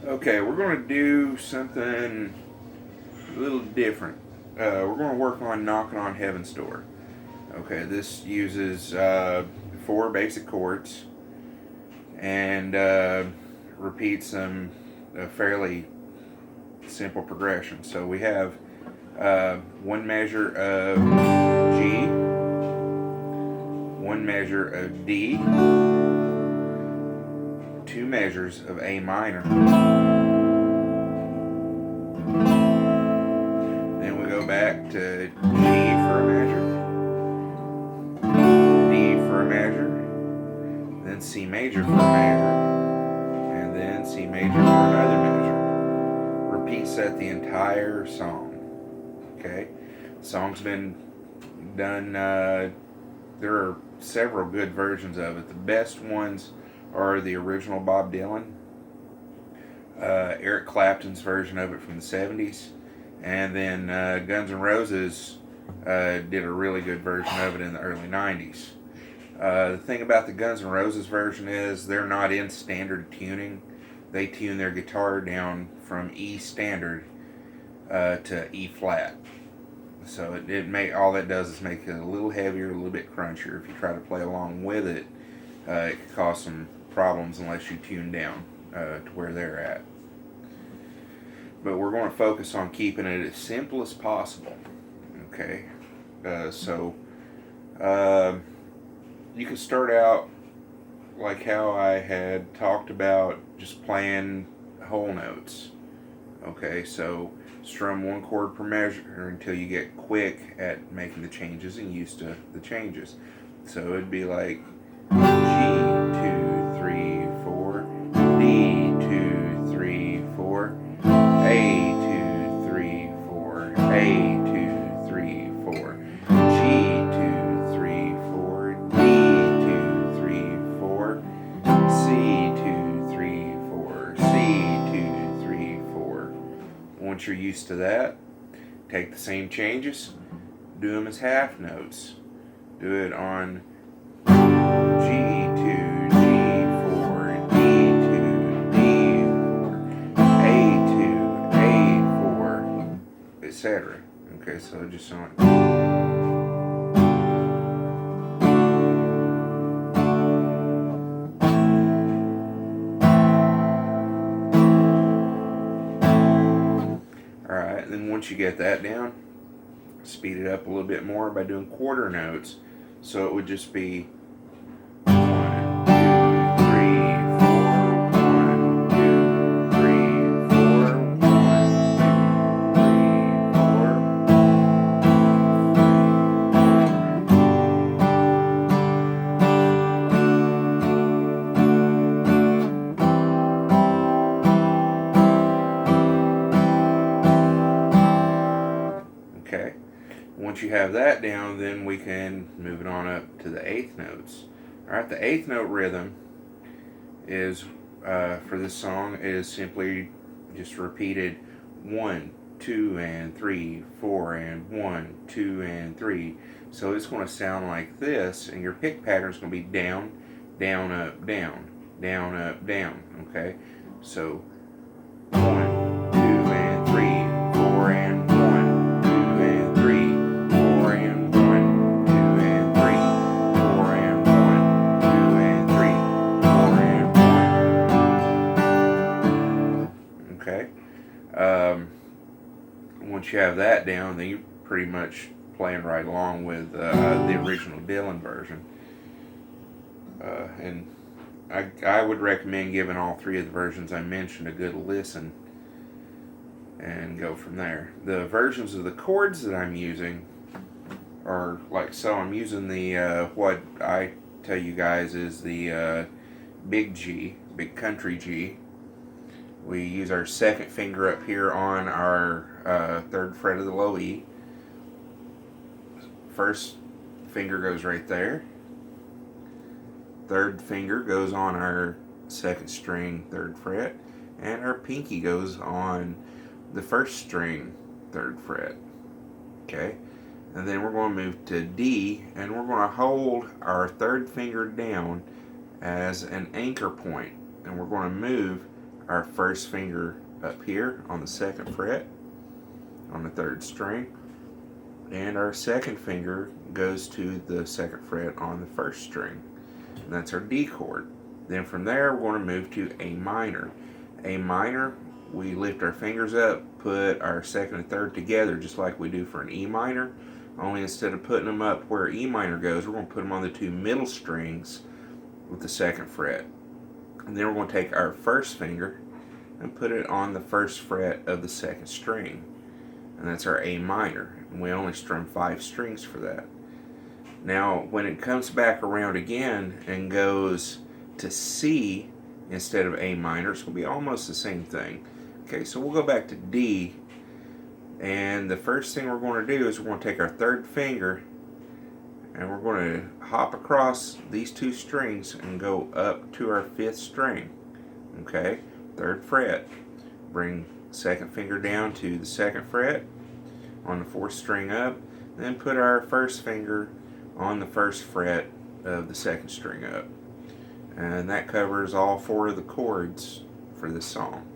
Okay, we're going to do something a little different. We're going to work on Knocking on Heaven's Door. Okay, this uses four basic chords and repeats some fairly simple progression. So we have one measure of G, one measure of D, two measures of A minor. Then we go back to G for a measure, D for a measure, then C major for a measure, and then C major for another measure. Repeats that the entire song. Okay, the song's been done. There are several good versions of it. The best ones are the original Bob Dylan, Eric Clapton's version of it from the 70s, and then Guns N' Roses did a really good version of it in the early 90s. The thing about the Guns N' Roses version is they're not in standard tuning. They tune their guitar down from E standard to E flat. So all that does is make it a little heavier, a little bit crunchier. If you try to play along with it, it could cause some problems unless you tune down to where they're at. But we're going to focus on keeping it as simple as possible. Okay, so you can start out like how I had talked about, just playing whole notes. Okay, so strum one chord per measure until you get quick at making the changes and used to the changes. So it'd be like G 2 3 4, D 2 3 4, A 2 3 4, A 2 3 4, G 2 3 4, D 2 3 4, C 2 3 4, C 2 3 4. Once you're used to that, take the same changes, do them as half notes. Do it on G2, G4, D2, D4, A2, A4, etc. Okay, so just on. Alright, then once you get that down, speed it up a little bit more by doing quarter notes. So it would just be 1, 2, 3, 4, 1, 2, 3, 4, 1, 2, 3, 4. Okay. Once you have that down, then we can move it on up to the eighth notes. Alright, the eighth note rhythm is, for this song, is simply just repeated 1, 2, and 3, 4, and 1, 2, and 3. So it's going to sound like this, and your pick pattern is going to be down, down, up, down, down, up, down. Okay? So 1, 2, and 3, 4, and 1, 2, and 3. Okay. Once you have that down, then you're pretty much playing right along with the original Dylan version. And I would recommend giving all three of the versions I mentioned a good listen and go from there. The versions of the chords that I'm using are like so. I'm using the what I tell you guys is the big G, big country G. We use our second finger up here on our third fret of the low E. First finger goes right there. Third finger goes on our second string, third fret. And our pinky goes on the first string, third fret. Okay? And then we're going to move to D, and we're going to hold our third finger down as an anchor point. And we're going to move our first finger up here on the second fret on the third string, and our second finger goes to the second fret on the first string, and that's our D chord. Then from there we're going to move to A minor. A minor, we lift our fingers up, put our second and third together just like we do for an E minor, only instead of putting them up where E minor goes, we're going to put them on the two middle strings with the second fret. And then we're going to take our first finger and put it on the first fret of the second string, and that's our A minor, and we only strum 5 strings for that. Now when it comes back around again and goes to C instead of A minor, it's going to be almost the same thing. Okay, so we'll go back to D, and the first thing we're going to do is we're going to take our third finger and we're going to hop across these 2 strings and go up to our 5th string. Okay, 3rd fret. Bring second finger down to the 2nd fret on the 4th string up, then put our first finger on the 1st fret of the 2nd string up. And that covers all 4 of the chords for this song.